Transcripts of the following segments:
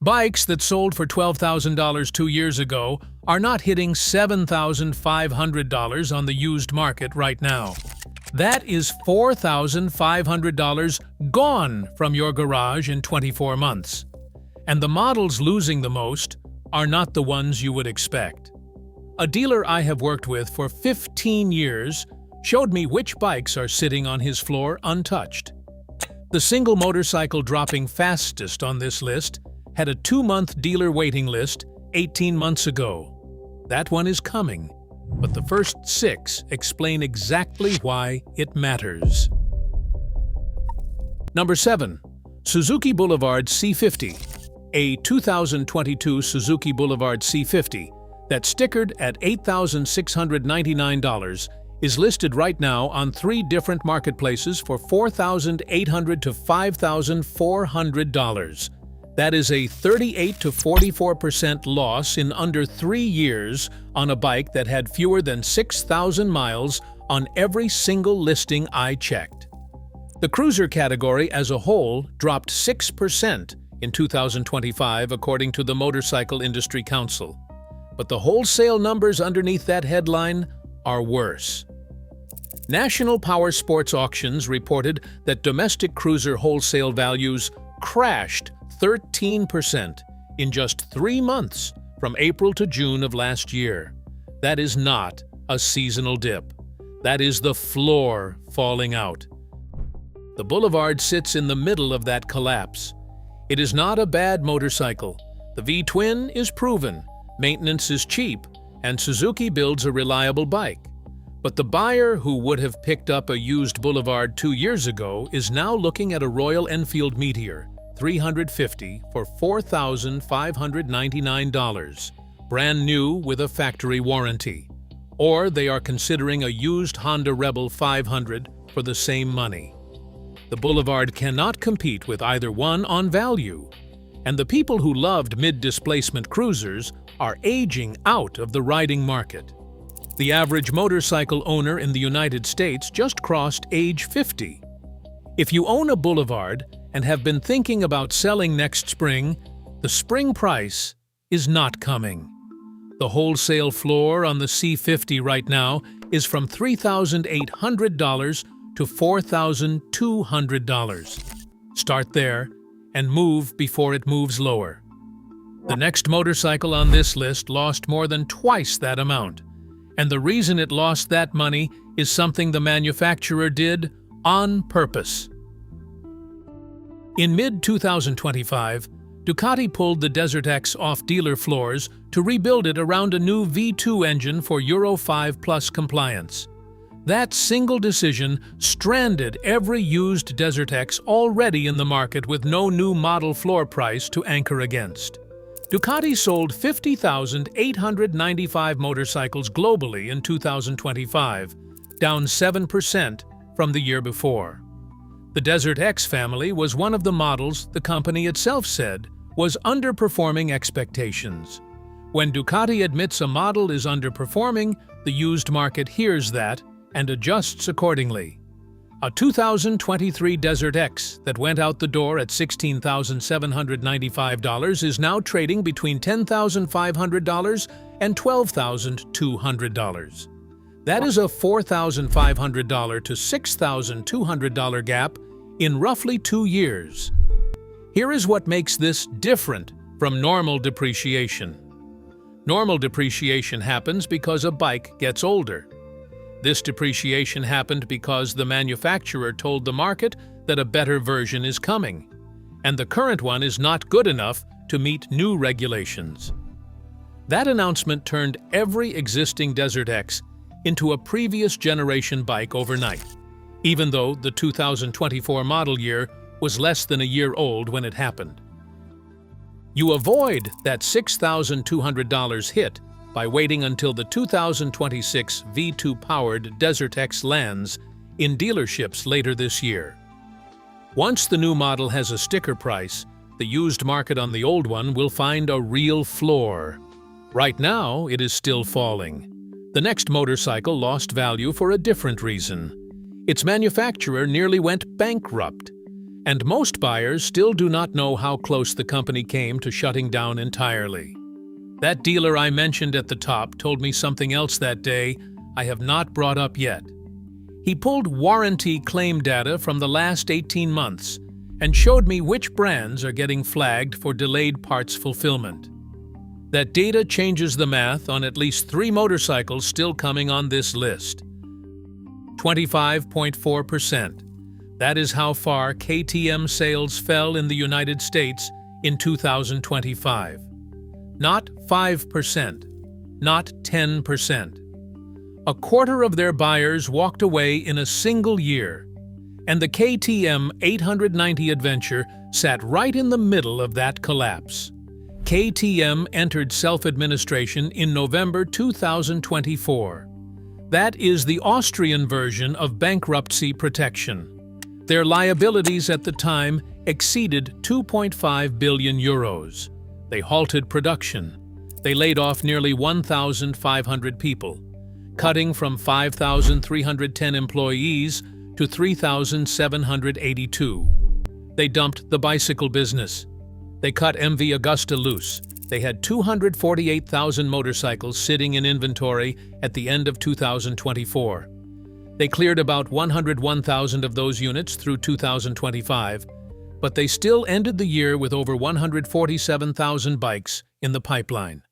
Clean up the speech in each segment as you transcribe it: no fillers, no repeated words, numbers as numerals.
Bikes that sold for $12,000 2 years ago are not hitting $7,500 on the used market right now. That is $4,500 gone from your garage in 24 months. And the models losing the most are not the ones you would expect. A dealer I have worked with for 15 years showed me which bikes are sitting on his floor untouched. The single motorcycle dropping fastest on this list had a 2-month dealer waiting list 18 months ago. That one is coming, but the first 6 explain exactly why it matters. Number 7. Suzuki Boulevard C50. A 2022 Suzuki Boulevard C50 that's stickered at $8,699 is listed right now on 3 different marketplaces for $4,800 to $5,400. That is a 38 to 44% loss in under 3 years on a bike that had fewer than 6,000 miles on every single listing I checked. The cruiser category as a whole dropped 6% in 2025 according to the Motorcycle Industry Council. But the wholesale numbers underneath that headline are worse. National Power Sports Auctions reported that domestic cruiser wholesale values crashed 13% in just 3 months from April to June of last year. That is not a seasonal dip. That is the floor falling out. The Boulevard sits in the middle of that collapse. It is not a bad motorcycle. The V-twin is proven, maintenance is cheap, and Suzuki builds a reliable bike. But the buyer who would have picked up a used Boulevard 2 years ago is now looking at a Royal Enfield Meteor 350 for $4,599, brand new with a factory warranty. Or they are considering a used Honda Rebel 500 for the same money. The Boulevard cannot compete with either one on value, and the people who loved mid-displacement cruisers are aging out of the riding market. The average motorcycle owner in the United States just crossed age 50. If you own a Boulevard and have been thinking about selling next spring, the spring price is not coming. The wholesale floor on the C50 right now is from $3,800 to $4,200. Start there and move before it moves lower. The next motorcycle on this list lost more than twice that amount, and the reason it lost that money is something the manufacturer did on purpose. In mid-2025, Ducati pulled the DesertX off dealer floors to rebuild it around a new V2 engine for Euro 5 Plus compliance. That single decision stranded every used DesertX already in the market with no new model floor price to anchor against. Ducati sold 50,895 motorcycles globally in 2025, down 7% from the year before. The DesertX family was one of the models the company itself said was underperforming expectations. When Ducati admits a model is underperforming, the used market hears that and adjusts accordingly. A 2023 DesertX that went out the door at $16,795 is now trading between $10,500 and $12,200. That is a $4,500 to $6,200 gap in roughly 2 years. Here is what makes this different from normal depreciation. Normal depreciation happens because a bike gets older. This depreciation happened because the manufacturer told the market that a better version is coming, and the current one is not good enough to meet new regulations. That announcement turned every existing DesertX into a previous generation bike overnight, even though the 2024 model year was less than a year old when it happened. You avoid that $6,200 hit by waiting until the 2026 V2-powered DesertX lands in dealerships later this year. Once the new model has a sticker price, the used market on the old one will find a real floor. Right now, it is still falling. The next motorcycle lost value for a different reason. Its manufacturer nearly went bankrupt. And most buyers still do not know how close the company came to shutting down entirely. That dealer I mentioned at the top told me something else that day I have not brought up yet. He pulled warranty claim data from the last 18 months and showed me which brands are getting flagged for delayed parts fulfillment. That data changes the math on at least 3 motorcycles still coming on this list. 25.4%. That is how far KTM sales fell in the United States in 2025. Not 5%, not 10%. A quarter of their buyers walked away in a single year, and the KTM 890 Adventure sat right in the middle of that collapse. KTM entered self-administration in November 2024. That is the Austrian version of bankruptcy protection. Their liabilities at the time exceeded 2.5 billion euros. They halted production. They laid off nearly 1,500 people, cutting from 5,310 employees to 3,782. They dumped the bicycle business. They cut MV Agusta loose. They had 248,000 motorcycles sitting in inventory at the end of 2024. They cleared about 101,000 of those units through 2025, but they still ended the year with over 147,000 bikes in the pipeline.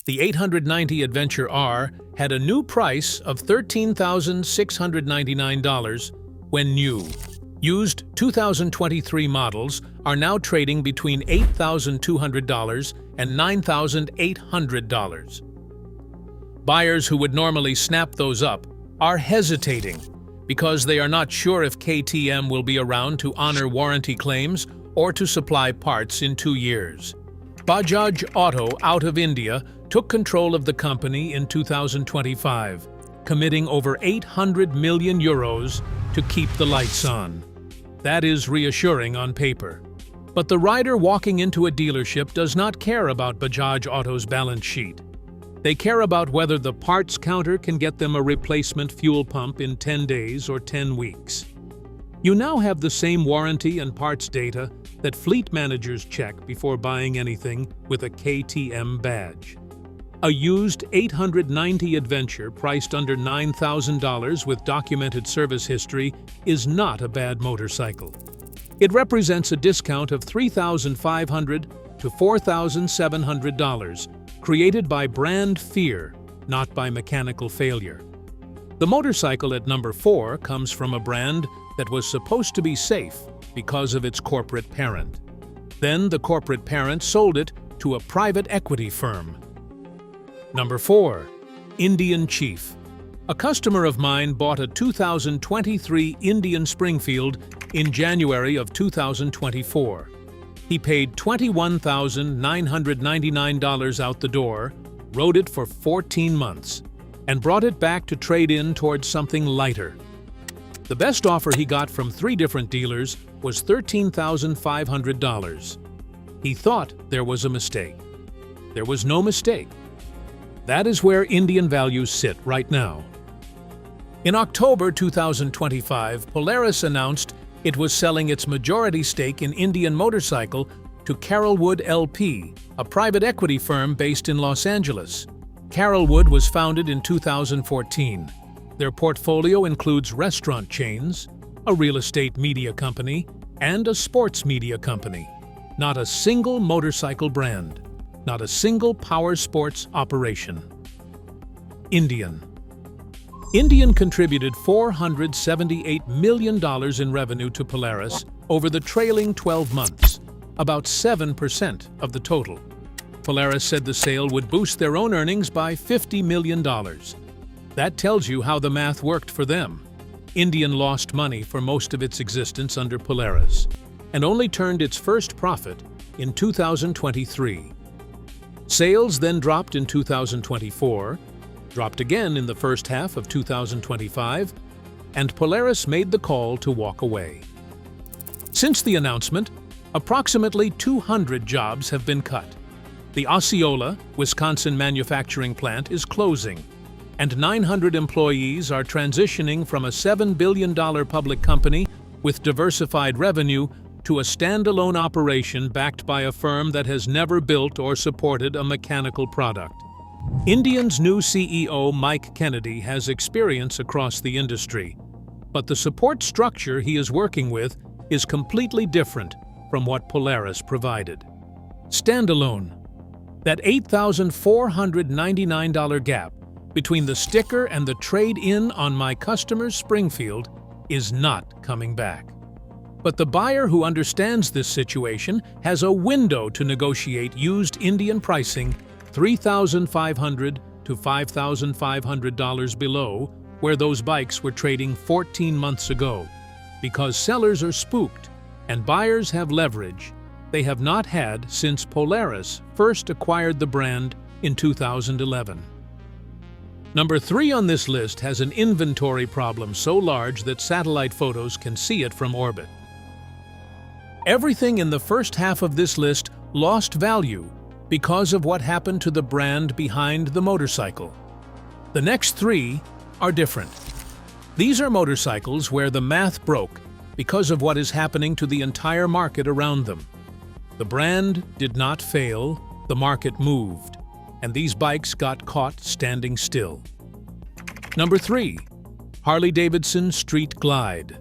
The 890 Adventure R had a new price of $13,699 when new. Used 2023 models are now trading between $8,200 and $9,800. Buyers who would normally snap those up are hesitating because they are not sure if KTM will be around to honor warranty claims or to supply parts in 2 years. Bajaj Auto out of India took control of the company in 2025, committing over 800 million euros to keep the lights on. That is reassuring on paper. But the rider walking into a dealership does not care about Bajaj Auto's balance sheet. They care about whether the parts counter can get them a replacement fuel pump in 10 days or 10 weeks. You now have the same warranty and parts data that fleet managers check before buying anything with a KTM badge. A used 890 Adventure priced under $9,000 with documented service history is not a bad motorcycle. It represents a discount of $3,500 to $4,700, created by brand fear, not by mechanical failure. The motorcycle at number 4 comes from a brand that was supposed to be safe because of its corporate parent. Then the corporate parent sold it to a private equity firm. Number 4. Indian Chief. A customer of mine bought a 2023 Indian Springfield in January of 2024. He paid $21,999 out the door, rode it for 14 months, and brought it back to trade in towards something lighter. The best offer he got from 3 different dealers was $13,500. He thought there was a mistake. There was no mistake. That is where Indian values sit right now. In October 2025, Polaris announced it was selling its majority stake in Indian Motorcycle to Carolwood LP, a private equity firm based in Los Angeles. Carolwood was founded in 2014. Their portfolio includes restaurant chains, a real estate media company, and a sports media company. Not a single motorcycle brand. Not a single power sports operation. Indian contributed $478 million in revenue to Polaris over the trailing 12 months, about 7% of the total. Polaris said the sale would boost their own earnings by $50 million. That tells you how the math worked for them. Indian lost money for most of its existence under Polaris, and only turned its first profit in 2023. Sales then dropped in 2024, dropped again in the first half of 2025, and Polaris made the call to walk away. Since the announcement, approximately 200 jobs have been cut. The Osceola, Wisconsin manufacturing plant is closing, and 900 employees are transitioning from a $7 billion public company with diversified revenue, to a standalone operation backed by a firm that has never built or supported a mechanical product. Indian's new CEO, Mike Kennedy, has experience across the industry, but the support structure he is working with is completely different from what Polaris provided. Standalone. That $8,499 gap between the sticker and the trade-in on my customer's Springfield is not coming back. But the buyer who understands this situation has a window to negotiate used Indian pricing $3,500 to $5,500 below where those bikes were trading 14 months ago, because sellers are spooked and buyers have leverage they have not had since Polaris first acquired the brand in 2011. Number 3 on this list has an inventory problem so large that satellite photos can see it from orbit. Everything in the first half of this list lost value because of what happened to the brand behind the motorcycle. The next 3 are different. These are motorcycles where the math broke because of what is happening to the entire market around them. The brand did not fail, the market moved, and these bikes got caught standing still. Number 3. Harley-Davidson Street Glide.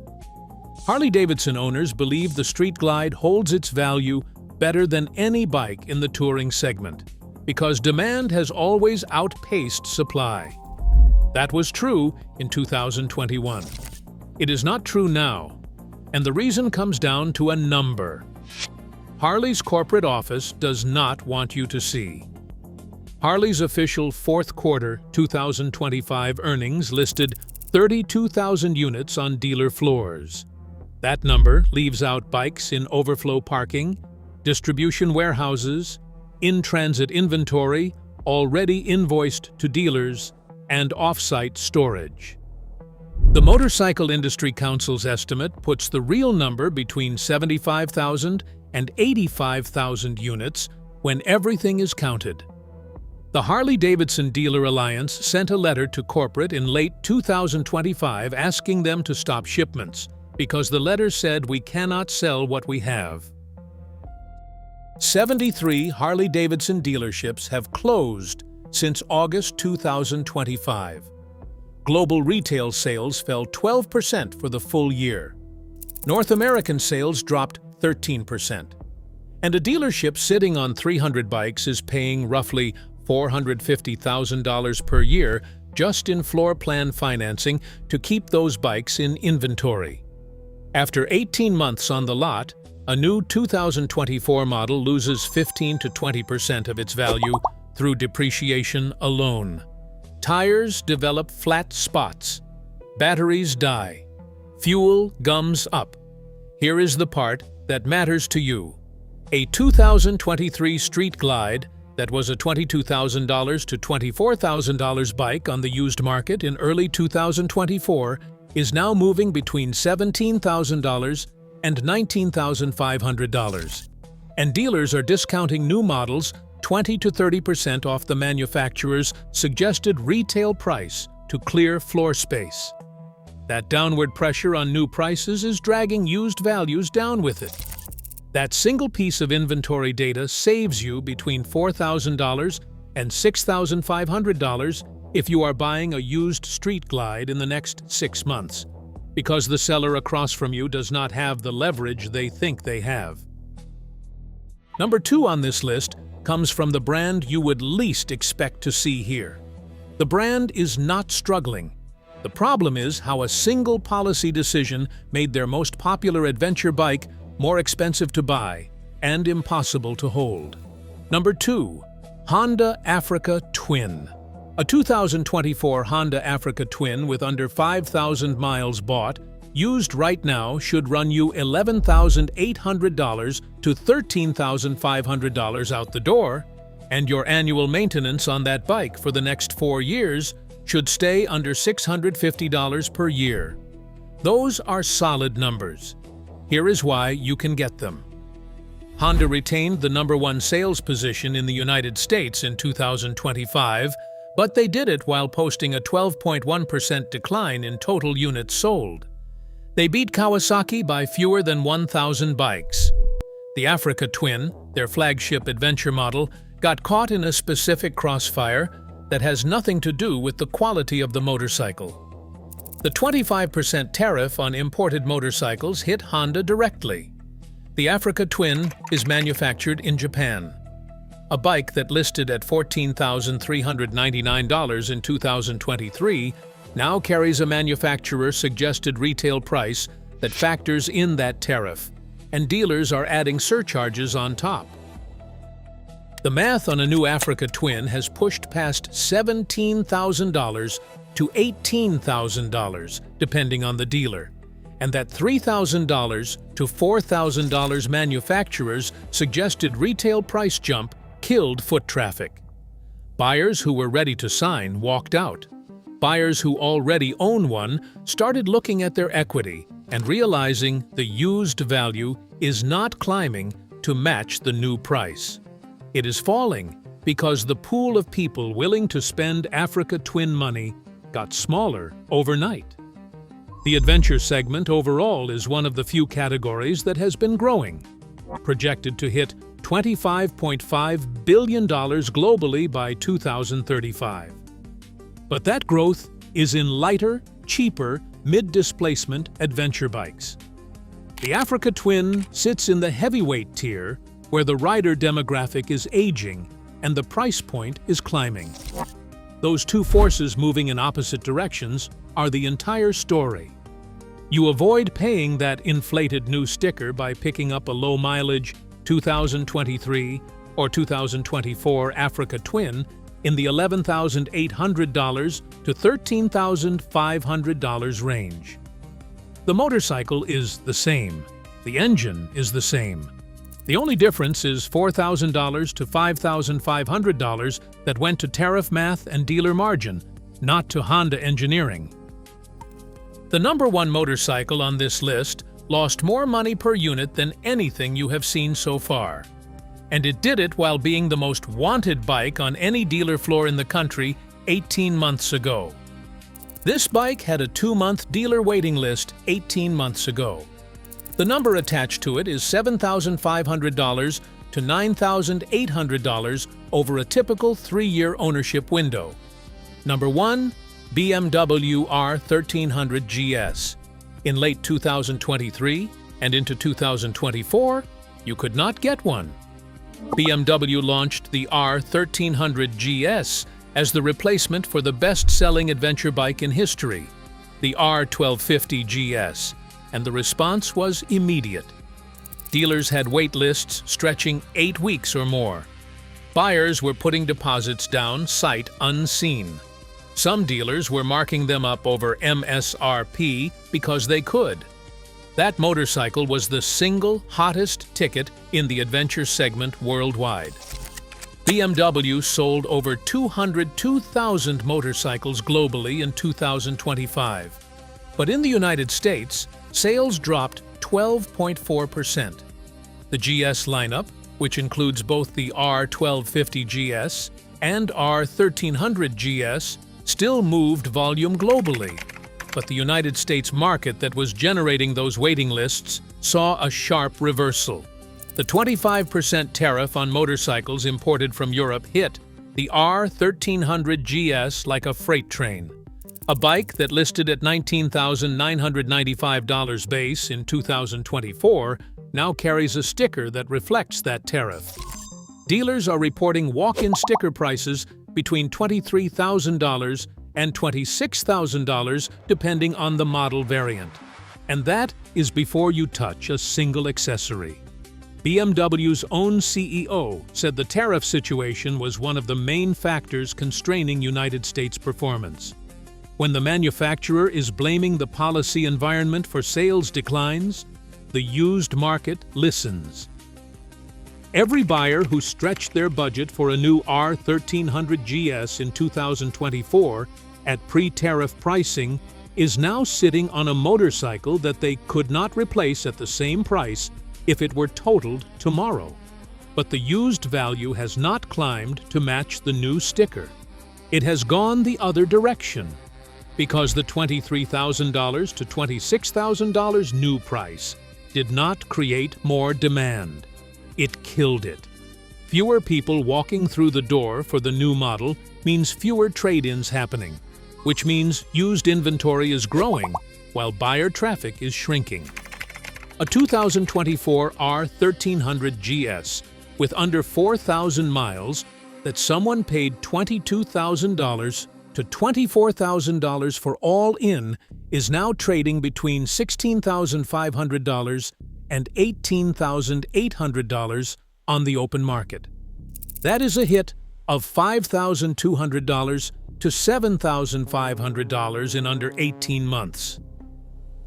Harley-Davidson owners believe the Street Glide holds its value better than any bike in the touring segment because demand has always outpaced supply. That was true in 2021. It is not true now, and the reason comes down to a number. Harley's corporate office does not want you to see. Harley's official fourth quarter 2025 earnings listed 32,000 units on dealer floors. That number leaves out bikes in overflow parking, distribution warehouses, in-transit inventory, already invoiced to dealers, and off-site storage. The Motorcycle Industry Council's estimate puts the real number between 75,000 and 85,000 units when everything is counted. The Harley-Davidson Dealer Alliance sent a letter to corporate in late 2025 asking them to stop shipments because the letter said we cannot sell what we have. 73 Harley-Davidson dealerships have closed since August 2025. Global retail sales fell 12% for the full year. North American sales dropped 13%. And a dealership sitting on 300 bikes is paying roughly $450,000 per year just in floor plan financing to keep those bikes in inventory. After 18 months on the lot, a new 2024 model loses 15 to 20% of its value through depreciation alone. Tires develop flat spots. Batteries die. Fuel gums up. Here is the part that matters to you. A 2023 Street Glide that was a $22,000 to $24,000 bike on the used market in early 2024 is now moving between $17,000 and $19,500. And dealers are discounting new models 20 to 30% off the manufacturer's suggested retail price to clear floor space. That downward pressure on new prices is dragging used values down with it. That single piece of inventory data saves you between $4,000 and $6,500 if you are buying a used Street Glide in the next 6 months, because the seller across from you does not have the leverage they think they have. Number 2 on this list comes from the brand you would least expect to see here. The brand is not struggling. The problem is how a single policy decision made their most popular adventure bike more expensive to buy and impossible to hold. Number 2. Honda Africa Twin. A 2024 Honda Africa Twin with under 5,000 miles bought, used right now should run you $11,800 to $13,500 out the door, and your annual maintenance on that bike for the next 4 years should stay under $650 per year. Those are solid numbers. Here is why you can get them. Honda retained the #1 sales position in the United States in 2025, but they did it while posting a 12.1% decline in total units sold. They beat Kawasaki by fewer than 1,000 bikes. The Africa Twin, their flagship adventure model, got caught in a specific crossfire that has nothing to do with the quality of the motorcycle. The 25% tariff on imported motorcycles hit Honda directly. The Africa Twin is manufactured in Japan. A bike that listed at $14,399 in 2023 now carries a manufacturer-suggested retail price that factors in that tariff, and dealers are adding surcharges on top. The math on a new Africa Twin has pushed past $17,000 to $18,000, depending on the dealer, and that $3,000 to $4,000 manufacturers' suggested retail price jump killed foot traffic. Buyers who were ready to sign walked out. Buyers who already own one started looking at their equity and realizing the used value is not climbing to match the new price. It is falling because the pool of people willing to spend Africa Twin money got smaller overnight. The adventure segment overall is one of the few categories that has been growing, projected to hit $25.5 billion globally by 2035. But that growth is in lighter, cheaper, mid-displacement adventure bikes. The Africa Twin sits in the heavyweight tier, where the rider demographic is aging and the price point is climbing. Those two forces moving in opposite directions are the entire story. You avoid paying that inflated new sticker by picking up a low-mileage 2023 or 2024 Africa Twin in the $11,800 to $13,500 range. The motorcycle is the same. The engine is the same. The only difference is $4,000 to $5,500 that went to tariff math and dealer margin, not to Honda engineering. The number one motorcycle on this list lost more money per unit than anything you have seen so far. And it did it while being the most wanted bike on any dealer floor in the country 18 months ago. This bike had a 2-month dealer waiting list 18 months ago. The number attached to it is $7,500 to $9,800 over a typical 3-year ownership window. Number 1, BMW R1300 GS. In late 2023 and into 2024, you could not get one. BMW launched the R1300 GS as the replacement for the best-selling adventure bike in history, the R1250 GS, and the response was immediate. Dealers had wait lists stretching 8 weeks or more. Buyers were putting deposits down sight unseen. Some dealers were marking them up over MSRP because they could. That motorcycle was the single hottest ticket in the adventure segment worldwide. BMW sold over 202,000 motorcycles globally in 2025. But in the United States, sales dropped 12.4%. The GS lineup, which includes both the R1250 GS and R1300 GS, still moved volume globally. But the United States market that was generating those waiting lists saw a sharp reversal. The 25% tariff on motorcycles imported from Europe hit the R1300 GS like a freight train. A bike that listed at $19,995 base in 2024 now carries a sticker that reflects that tariff. Dealers are reporting walk-in sticker prices between $23,000 and $26,000 depending on the model variant. And that is before you touch a single accessory. BMW's own CEO said the tariff situation was one of the main factors constraining United States performance. When the manufacturer is blaming the policy environment for sales declines, the used market listens. Every buyer who stretched their budget for a new R1300 GS in 2024 at pre-tariff pricing is now sitting on a motorcycle that they could not replace at the same price if it were totaled tomorrow. But the used value has not climbed to match the new sticker. It has gone the other direction. Because the $23,000 to $26,000 new price did not create more demand. It killed it. Fewer people walking through the door for the new model means fewer trade-ins happening, which means used inventory is growing while buyer traffic is shrinking. A 2024 R1300 GS with under 4,000 miles that someone paid $22,000 to $24,000 for all in is now trading between $16,500 and $18,800 on the open market. That is a hit of $5,200 to $7,500 in under 18 months.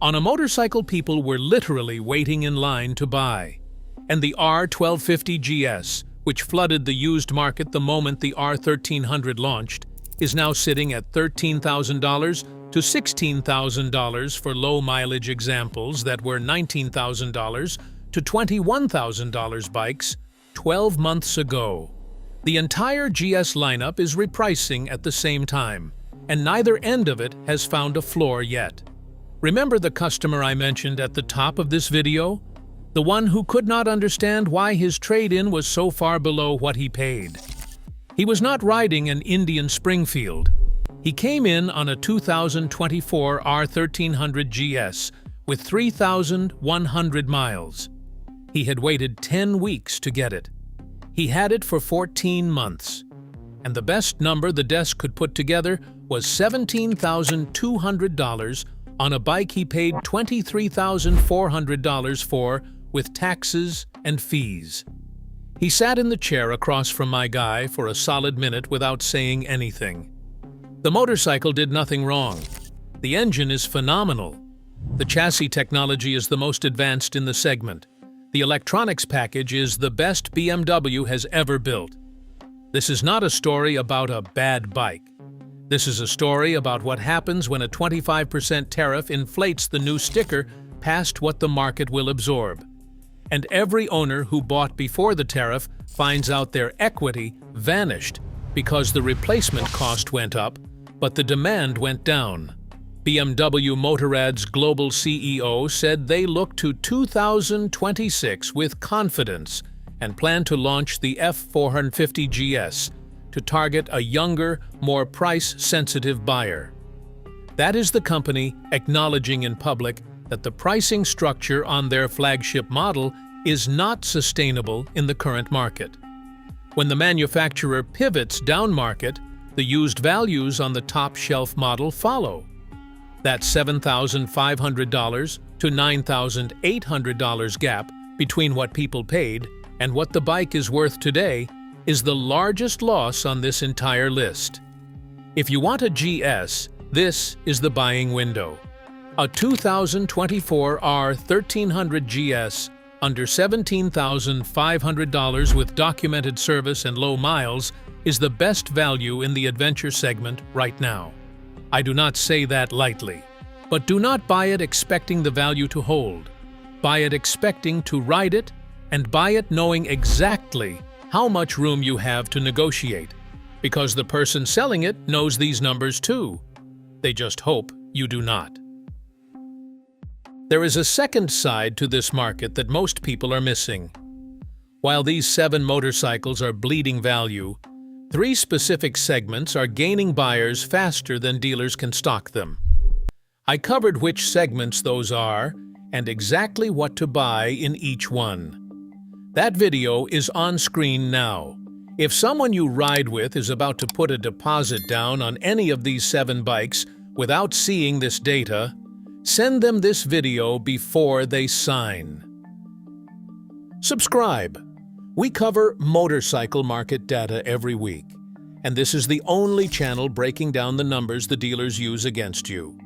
On a motorcycle, people were literally waiting in line to buy. And the R1250 GS, which flooded the used market the moment the R1300 launched, is now sitting at $13,000 to $16,000 for low-mileage examples that were $19,000 to $21,000 bikes 12 months ago. The entire GS lineup is repricing at the same time, and neither end of it has found a floor yet. Remember the customer I mentioned at the top of this video? The one who could not understand why his trade-in was so far below what he paid. He was not riding an Indian Springfield. He came in on a 2024 R1300 GS with 3,100 miles. He had waited 10 weeks to get it. He had it for 14 months. And the best number the desk could put together was $17,200 on a bike he paid $23,400 for with taxes and fees. He sat in the chair across from my guy for a solid minute without saying anything. The motorcycle did nothing wrong. The engine is phenomenal. The chassis technology is the most advanced in the segment. The electronics package is the best BMW has ever built. This is not a story about a bad bike. This is a story about what happens when a 25% tariff inflates the new sticker past what the market will absorb. And every owner who bought before the tariff finds out their equity vanished because the replacement cost went up, but the demand went down. BMW Motorrad's global CEO said they look to 2026 with confidence and plan to launch the F450 GS to target a younger, more price-sensitive buyer. That is the company acknowledging in public that the pricing structure on their flagship model is not sustainable in the current market. When the manufacturer pivots down market, the used values on the top-shelf model follow. That $7,500 to $9,800 gap between what people paid and what the bike is worth today is the largest loss on this entire list. If you want a GS, this is the buying window. A 2024 R1300 GS under $17,500 with documented service and low miles is the best value in the adventure segment right now. I do not say that lightly, but do not buy it expecting the value to hold. Buy it expecting to ride it, and buy it knowing exactly how much room you have to negotiate, because the person selling it knows these numbers too. They just hope you do not. There is a second side to this market that most people are missing. While these 7 motorcycles are bleeding value, 3 specific segments are gaining buyers faster than dealers can stock them. I covered which segments those are and exactly what to buy in each one. That video is on screen now. If someone you ride with is about to put a deposit down on any of these 7 bikes without seeing this data, send them this video before they sign. Subscribe. We cover motorcycle market data every week, and this is the only channel breaking down the numbers the dealers use against you.